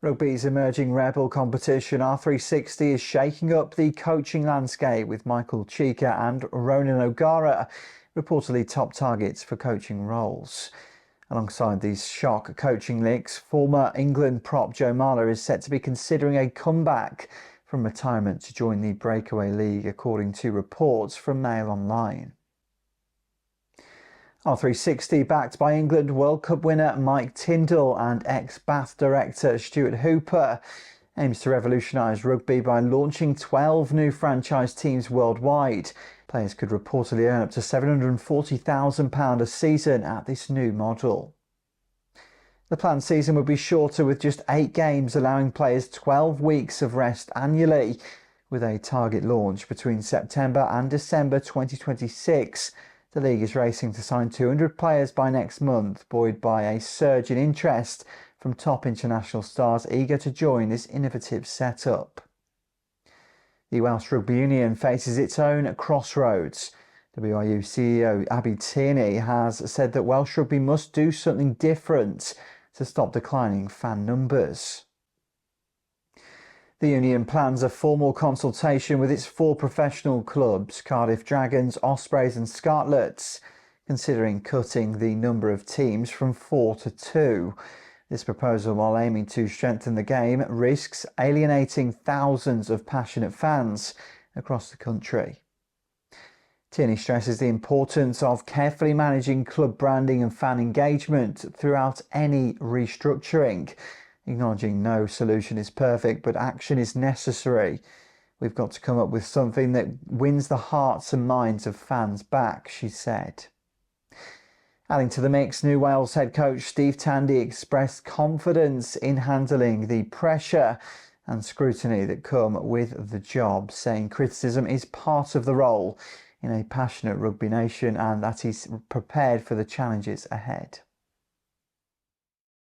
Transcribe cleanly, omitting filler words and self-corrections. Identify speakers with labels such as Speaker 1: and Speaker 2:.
Speaker 1: Rugby's emerging rebel competition R360 is shaking up the coaching landscape, with Michael Chika and Ronan O'Gara reportedly top targets for coaching roles. Alongside these shock coaching licks, former England prop Joe Marler is set to be considering a comeback from retirement to join the breakaway league, according to reports from Mail Online. R360, backed by England World Cup winner Mike Tindall and ex-Bath director Stuart Hooper, aims to revolutionise rugby by launching 12 new franchise teams worldwide. Players could reportedly earn up to £740,000 a season at this new model. The planned season would be shorter, with just 8 games, allowing players 12 weeks of rest annually, with a target launch between September and December 2026. The league is racing to sign 200 players by next month, buoyed by a surge in interest from top international stars eager to join this innovative setup. The Welsh Rugby Union faces its own crossroads. WRU CEO Abi Tierney has said that Welsh Rugby must do something different to stop declining fan numbers. The union plans a formal consultation with its 4 professional clubs, Cardiff Dragons, Ospreys and Scarlets, considering cutting the number of teams from 4 to 2. This proposal, while aiming to strengthen the game, risks alienating thousands of passionate fans across the country. Tierney stresses the importance of carefully managing club branding and fan engagement throughout any restructuring, acknowledging no solution is perfect, but action is necessary. We've got to come up with something that wins the hearts and minds of fans back, she said. Adding to the mix, new Wales head coach Steve Tandy expressed confidence in handling the pressure and scrutiny that come with the job, saying criticism is part of the role in a passionate rugby nation and that he's prepared for the challenges ahead.